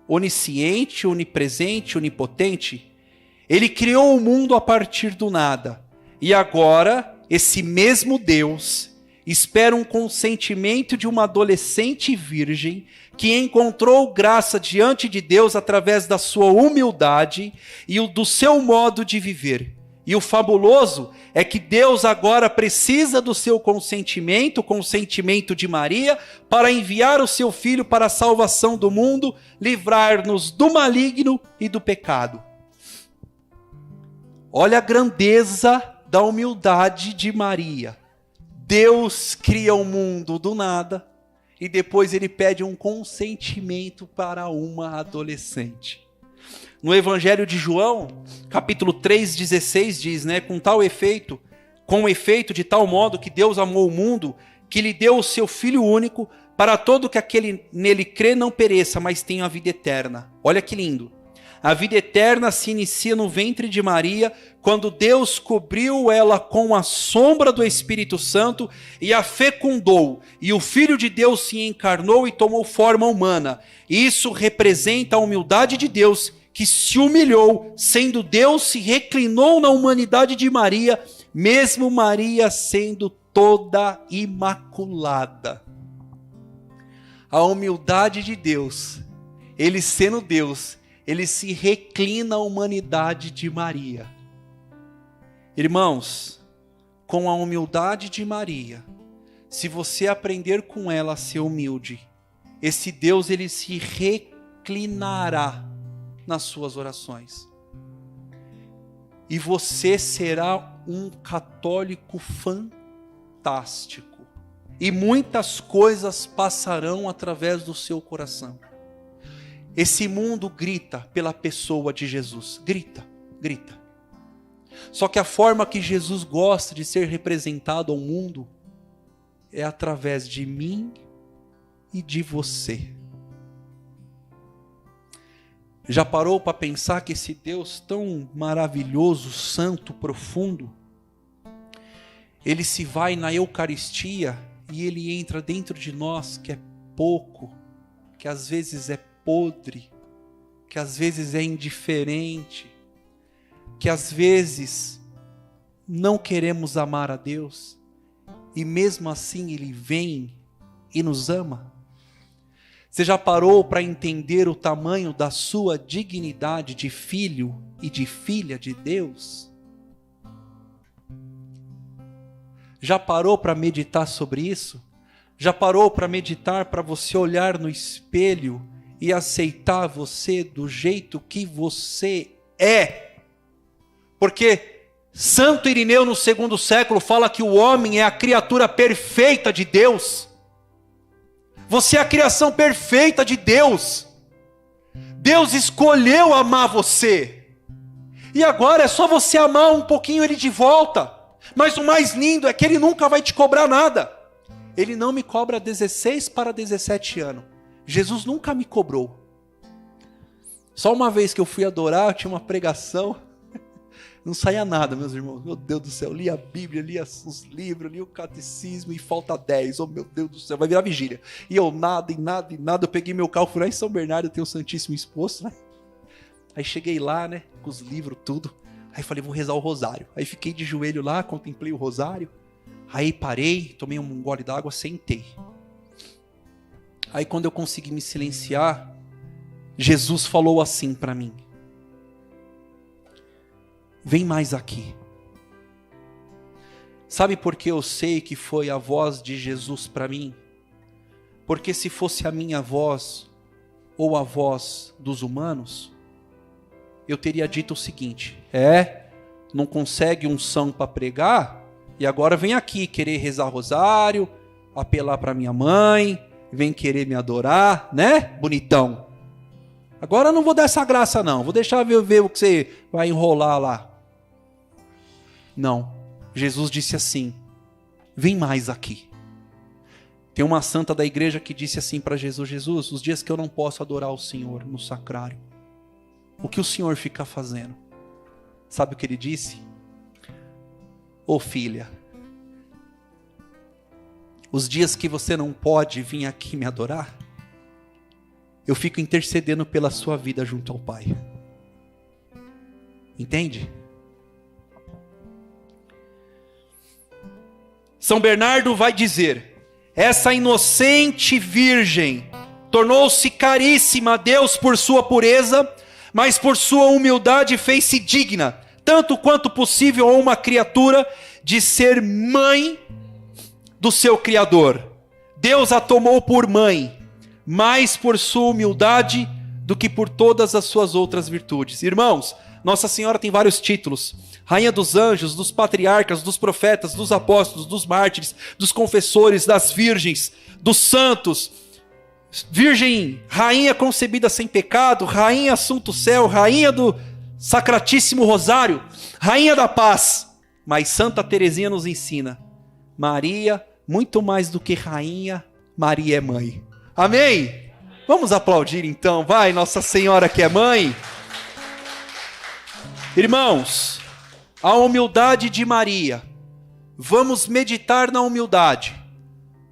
onisciente, onipresente, onipotente, ele criou o mundo a partir do nada. E agora, esse mesmo Deus espera um consentimento de uma adolescente virgem que encontrou graça diante de Deus através da sua humildade e do seu modo de viver. E o fabuloso é que Deus agora precisa do seu consentimento, o consentimento de Maria, para enviar o seu Filho para a salvação do mundo, livrar-nos do maligno e do pecado. Olha a grandeza da humildade de Maria. Deus cria o mundo do nada e depois ele pede um consentimento para uma adolescente. No Evangelho de João, capítulo 3,16 diz, com efeito de tal modo que Deus amou o mundo, que lhe deu o seu Filho único, para todo que aquele nele crê não pereça, mas tenha a vida eterna. Olha que lindo. A vida eterna se inicia no ventre de Maria, quando Deus cobriu ela com a sombra do Espírito Santo e a fecundou, e o Filho de Deus se encarnou e tomou forma humana. Isso representa a humildade de Deus, que se humilhou, sendo Deus, se reclinou na humanidade de Maria, mesmo Maria sendo toda imaculada. A humildade de Deus, ele sendo Deus, ele se reclina à humanidade de Maria. Irmãos, com a humildade de Maria, se você aprender com ela a ser humilde, esse Deus ele se reclinará nas suas orações. E você será um católico fantástico. E muitas coisas passarão através do seu coração. Esse mundo grita pela pessoa de Jesus. Grita, grita. Só que a forma que Jesus gosta de ser representado ao mundo é através de mim e de você. Já parou para pensar que esse Deus tão maravilhoso, santo, profundo, ele se vai na Eucaristia e ele entra dentro de nós, que é pouco, que às vezes é podre, que às vezes é indiferente, que às vezes não queremos amar a Deus, e mesmo assim ele vem e nos ama? Você já parou para entender o tamanho da sua dignidade de filho e de filha de Deus? Já parou para meditar sobre isso? Já parou para meditar, para você olhar no espelho e aceitar você do jeito que você é? Porque Santo Irineu no 2º século fala que o homem é a criatura perfeita de Deus. Você é a criação perfeita de Deus. Deus escolheu amar você. E agora é só você amar um pouquinho ele de volta. Mas o mais lindo é que ele nunca vai te cobrar nada. Ele não me cobra 16 para 17 anos. Jesus nunca me cobrou. Só uma vez que eu fui adorar, eu tinha uma pregação. Não saía nada, meus irmãos. Meu Deus do céu, li a Bíblia, li os livros, li o catecismo e falta 10. Oh, meu Deus do céu, vai virar vigília. E eu nada. Eu peguei meu carro, fui lá em São Bernardo, eu tenho o Santíssimo exposto, né? Aí cheguei lá, né, com os livros, tudo. Aí falei, vou rezar o rosário. Aí fiquei de joelho lá, contemplei o rosário. Aí parei, tomei um gole d'água, sentei. Aí quando eu consegui me silenciar, Jesus falou assim para mim: vem mais aqui. Sabe por que eu sei que foi a voz de Jesus para mim? Porque se fosse a minha voz ou a voz dos humanos, eu teria dito o seguinte: não consegue unção para pregar e agora vem aqui querer rezar rosário, apelar para minha mãe, vem querer me adorar, né, bonitão? Agora eu não vou dar essa graça não, vou deixar ver o que você vai enrolar lá. Não, Jesus disse assim: vem mais aqui. Tem uma santa da igreja que disse assim para Jesus: Jesus, os dias que eu não posso adorar o Senhor no sacrário, o que o Senhor fica fazendo? Sabe o que ele disse? Ô filha, os dias que você não pode vir aqui me adorar, eu fico intercedendo pela sua vida junto ao Pai. Entende? São Bernardo vai dizer: essa inocente virgem tornou-se caríssima a Deus por sua pureza, mas por sua humildade fez-se digna, tanto quanto possível a uma criatura, de ser mãe do seu Criador. Deus a tomou por mãe, mais por sua humildade do que por todas as suas outras virtudes. Irmãos, Nossa Senhora tem vários títulos: Rainha dos anjos, dos patriarcas, dos profetas, dos apóstolos, dos mártires, dos confessores, das virgens, dos santos. Virgem, rainha concebida sem pecado, rainha assunto céu, rainha do Sacratíssimo Rosário, rainha da paz. Mas Santa Teresinha nos ensina: Maria, muito mais do que rainha, Maria é mãe. Amém? Vamos aplaudir então, vai, Nossa Senhora que é mãe. Irmãos, a humildade de Maria. Vamos meditar na humildade.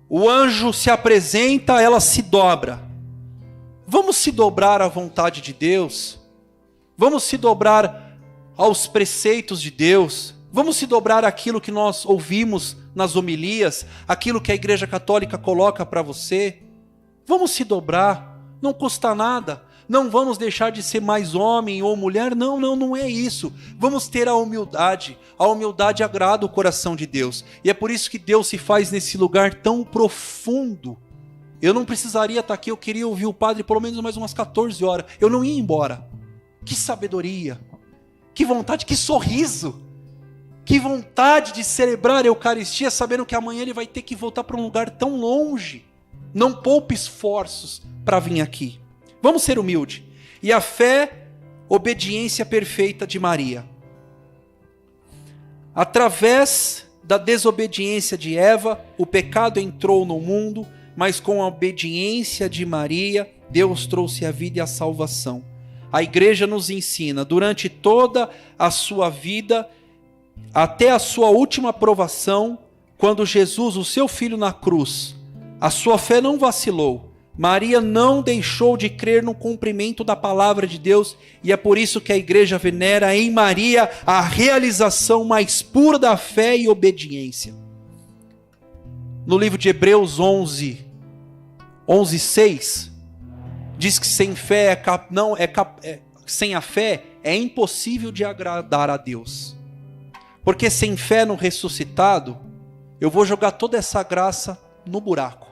O anjo se apresenta, ela se dobra. Vamos se dobrar à vontade de Deus. Vamos se dobrar aos preceitos de Deus. Vamos se dobrar àquilo que nós ouvimos nas homilias, aquilo que a Igreja Católica coloca para você. Vamos se dobrar, não custa nada. Não vamos deixar de ser mais homem ou mulher, não é isso. Vamos ter a humildade agrada o coração de Deus. E é por isso que Deus se faz nesse lugar tão profundo. Eu não precisaria estar aqui, eu queria ouvir o padre pelo menos mais umas 14 horas. Eu não ia embora. Que sabedoria, que vontade, que sorriso. Que vontade de celebrar a Eucaristia sabendo que amanhã ele vai ter que voltar para um lugar tão longe. Não poupe esforços para vir aqui. Vamos ser humildes. E a fé, obediência perfeita de Maria. Através da desobediência de Eva, o pecado entrou no mundo, mas com a obediência de Maria, Deus trouxe a vida e a salvação. A igreja nos ensina, durante toda a sua vida, até a sua última provação, quando Jesus, o seu filho na cruz, a sua fé não vacilou. Maria não deixou de crer no cumprimento da palavra de Deus, e é por isso que a igreja venera em Maria a realização mais pura da fé e obediência. No livro de Hebreus 11:6, diz que sem a fé é impossível de agradar a Deus. Porque sem fé no ressuscitado, eu vou jogar toda essa graça no buraco.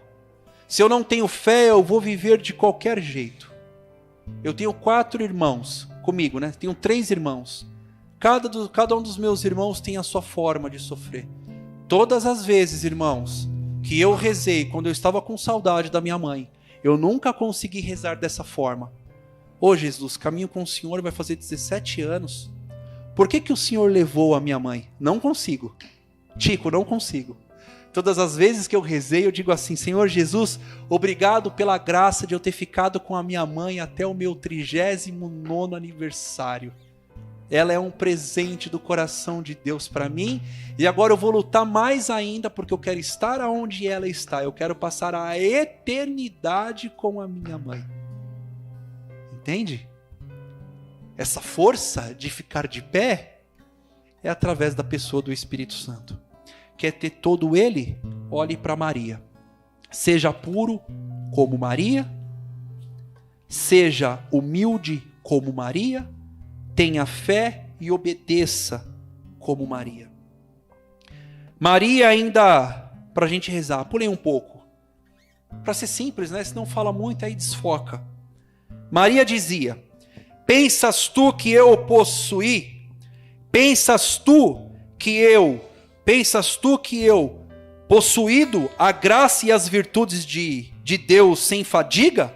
Se eu não tenho fé, eu vou viver de qualquer jeito. Eu tenho 4 irmãos comigo, né? Tenho 3 irmãos. Cada um dos meus irmãos tem a sua forma de sofrer. Todas as vezes, irmãos, que eu rezei quando eu estava com saudade da minha mãe, eu nunca consegui rezar dessa forma. Ô Jesus, caminho com o Senhor, vai fazer 17 anos. Por que o Senhor levou a minha mãe? Não consigo. Tico, não consigo. Todas as vezes que eu rezei, eu digo assim: Senhor Jesus, obrigado pela graça de eu ter ficado com a minha mãe até o meu 39º aniversário. Ela é um presente do coração de Deus para mim, e agora eu vou lutar mais ainda, porque eu quero estar onde ela está. Eu quero passar a eternidade com a minha mãe. Entende? Essa força de ficar de pé é através da pessoa do Espírito Santo. Quer ter todo ele? Olhe para Maria. Seja puro como Maria, seja humilde como Maria, tenha fé e obedeça como Maria. Maria ainda, para a gente rezar, pulei um pouco. Para ser simples, né? Se não fala muito, aí desfoca. Maria dizia: pensas tu que eu possuí? Pensas tu que eu, possuído a graça e as virtudes de Deus sem fadiga?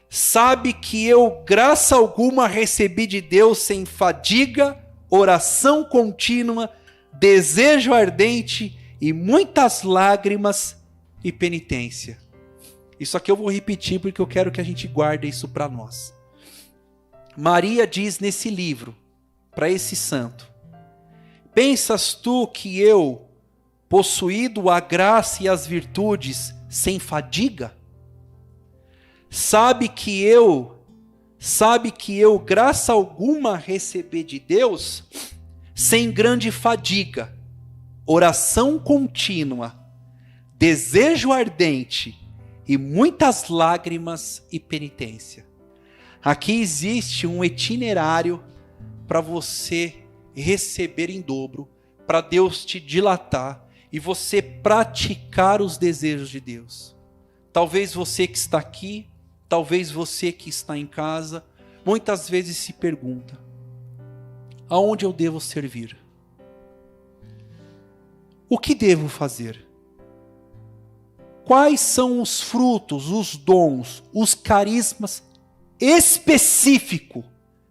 Sabe que eu graça alguma recebi de Deus sem fadiga, oração contínua, desejo ardente e muitas lágrimas e penitência. Isso aqui eu vou repetir porque eu quero que a gente guarde isso para nós. Maria diz nesse livro, para esse santo: pensas tu que eu, possuído a graça e as virtudes sem fadiga? Sabe que eu graça alguma receber de Deus sem grande fadiga, oração contínua, desejo ardente e muitas lágrimas e penitência. Aqui existe um itinerário para você receber em dobro, para Deus te dilatar e você praticar os desejos de Deus. Talvez você que está aqui, talvez você que está em casa, muitas vezes se pergunta: Aonde eu devo servir? O que devo fazer? Quais são os frutos, os dons, os carismas específicos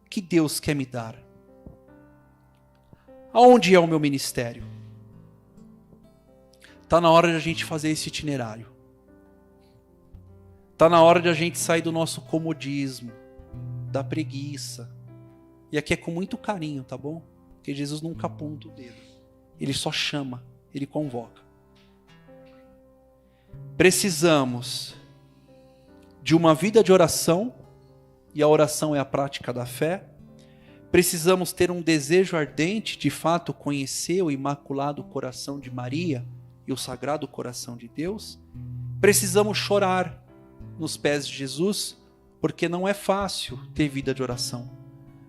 que Deus quer me dar? Aonde é o meu ministério? Está na hora de a gente fazer esse itinerário. Está na hora de a gente sair do nosso comodismo, da preguiça. E aqui é com muito carinho, tá bom? Porque Jesus nunca aponta o dedo. Ele só chama, ele convoca. Precisamos de uma vida de oração, e a oração é a prática da fé. Precisamos ter um desejo ardente, de fato, conhecer o Imaculado Coração de Maria e o Sagrado Coração de Deus. Precisamos chorar nos pés de Jesus, porque não é fácil ter vida de oração.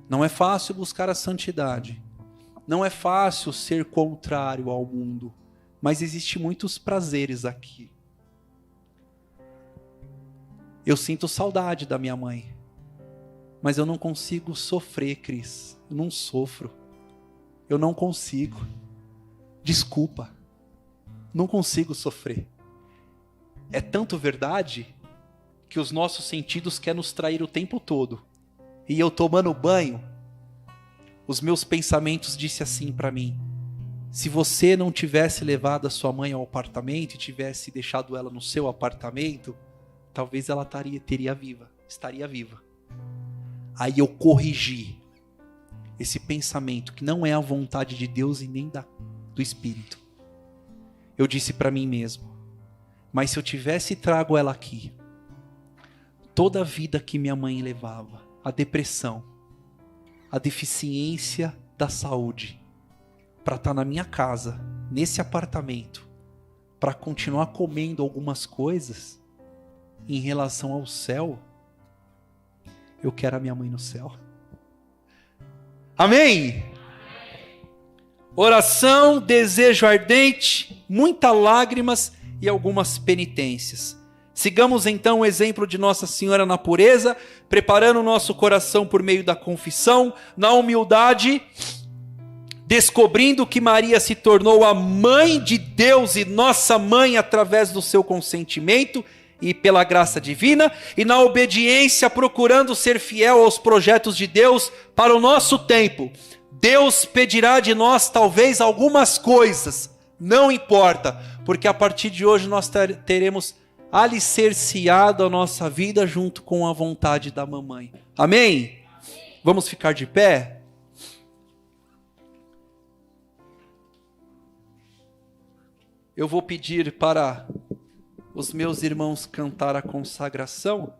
Não é fácil buscar a santidade. Não é fácil ser contrário ao mundo. Mas existem muitos prazeres aqui. Eu sinto saudade da minha mãe. Mas eu não consigo sofrer, Cris. Eu não sofro. Eu não consigo. Desculpa. Não consigo sofrer. É tanto verdade que os nossos sentidos querem nos trair o tempo todo. E eu tomando banho, os meus pensamentos disseram assim para mim: se você não tivesse levado a sua mãe ao apartamento e tivesse deixado ela no seu apartamento, talvez ela estaria viva. Aí eu corrigi esse pensamento que não é a vontade de Deus e nem do Espírito. Eu disse para mim mesmo: mas se eu tivesse trago ela aqui, toda a vida que minha mãe levava, a depressão, a deficiência da saúde, para estar na minha casa, nesse apartamento, para continuar comendo algumas coisas, em relação ao céu, eu quero a minha mãe no céu. Amém? Oração, desejo ardente, muitas lágrimas e algumas penitências. Sigamos então o exemplo de Nossa Senhora na pureza, preparando o nosso coração por meio da confissão, na humildade, descobrindo que Maria se tornou a mãe de Deus e nossa mãe através do seu consentimento e pela graça divina, e na obediência procurando ser fiel aos projetos de Deus para o nosso tempo. Deus pedirá de nós talvez algumas coisas, não importa, porque a partir de hoje nós teremos alicerciado a nossa vida junto com a vontade da mamãe. Amém? Vamos ficar de pé? Eu vou pedir para os meus irmãos cantar a consagração,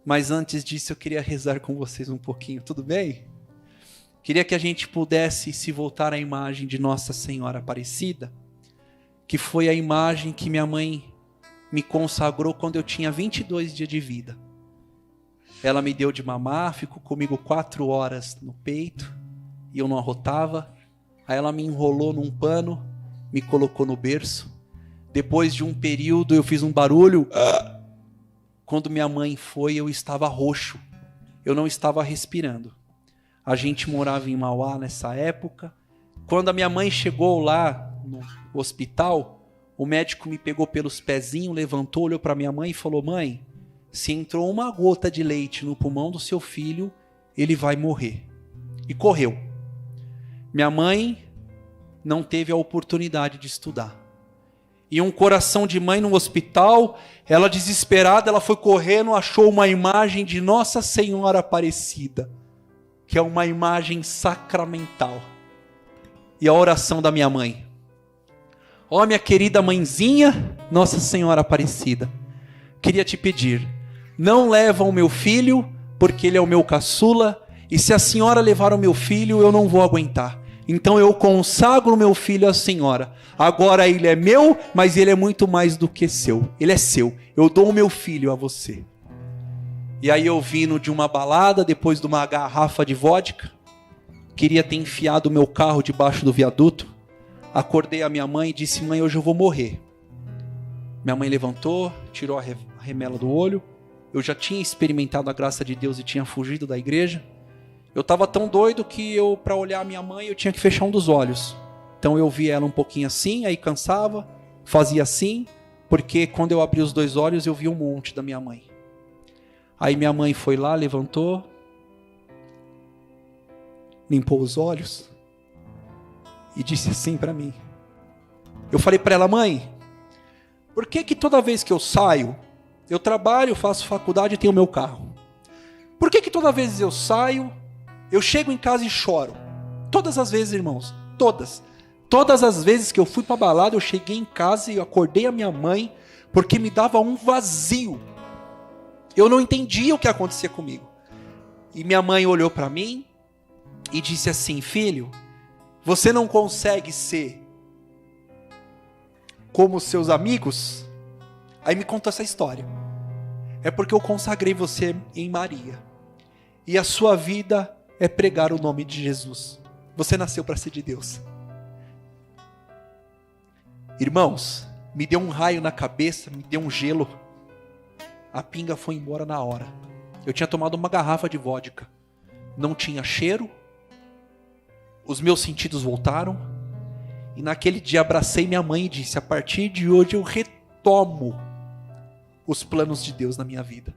mas antes disso eu queria rezar com vocês um pouquinho, tudo bem? Queria que a gente pudesse se voltar à imagem de Nossa Senhora Aparecida, que foi a imagem que minha mãe me consagrou quando eu tinha 22 dias de vida. Ela me deu de mamar, ficou comigo 4 horas no peito, e eu não arrotava. Aí ela me enrolou num pano, me colocou no berço. Depois de um período eu fiz um barulho. Quando minha mãe foi, eu estava roxo. Eu não estava respirando. A gente morava em Mauá nessa época. Quando a minha mãe chegou lá no hospital, o médico me pegou pelos pezinhos, levantou, olhou para minha mãe e falou: mãe, se entrou uma gota de leite no pulmão do seu filho, ele vai morrer. E correu. Minha mãe não teve a oportunidade de estudar. E um coração de mãe no hospital, ela desesperada, ela foi correndo, achou uma imagem de Nossa Senhora Aparecida, que é uma imagem sacramental. E a oração da minha mãe: ó, minha querida mãezinha, Nossa Senhora Aparecida, queria te pedir, não leva o meu filho, porque ele é o meu caçula, e se a senhora levar o meu filho, eu não vou aguentar. Então eu consagro o meu filho à senhora. Agora ele é meu, mas ele é muito mais do que seu. Ele é seu. Eu dou o meu filho a você. E aí eu vindo de uma balada, depois de uma garrafa de vodka, queria ter enfiado o meu carro debaixo do viaduto. Acordei a minha mãe e disse: mãe, hoje eu vou morrer. Minha mãe levantou, tirou a remela do olho. Eu já tinha experimentado a graça de Deus e tinha fugido da igreja. Eu estava tão doido que para olhar a minha mãe, eu tinha que fechar um dos olhos. Então eu via ela um pouquinho assim, aí cansava, fazia assim, porque quando eu abri os 2 olhos, eu vi um monte da minha mãe. Aí minha mãe foi lá, levantou, limpou os olhos e disse assim para mim. Eu falei para ela: mãe, por que toda vez que eu saio, eu trabalho, faço faculdade e tenho meu carro? Por que toda vez eu saio, eu chego em casa e choro? Todas as vezes, irmãos, todas. Todas as vezes que eu fui para a balada, eu cheguei em casa e eu acordei a minha mãe, porque me dava um vazio. Eu não entendia o que acontecia comigo. E minha mãe olhou para mim e disse assim: filho, você não consegue ser como seus amigos? Aí me contou essa história. É porque eu consagrei você em Maria. E a sua vida é pregar o nome de Jesus. Você nasceu para ser de Deus. Irmãos, me deu um raio na cabeça, me deu um gelo. A pinga foi embora na hora. Eu tinha tomado uma garrafa de vodka. Não tinha cheiro. Os meus sentidos voltaram. E naquele dia abracei minha mãe e disse: a partir de hoje eu retomo os planos de Deus na minha vida.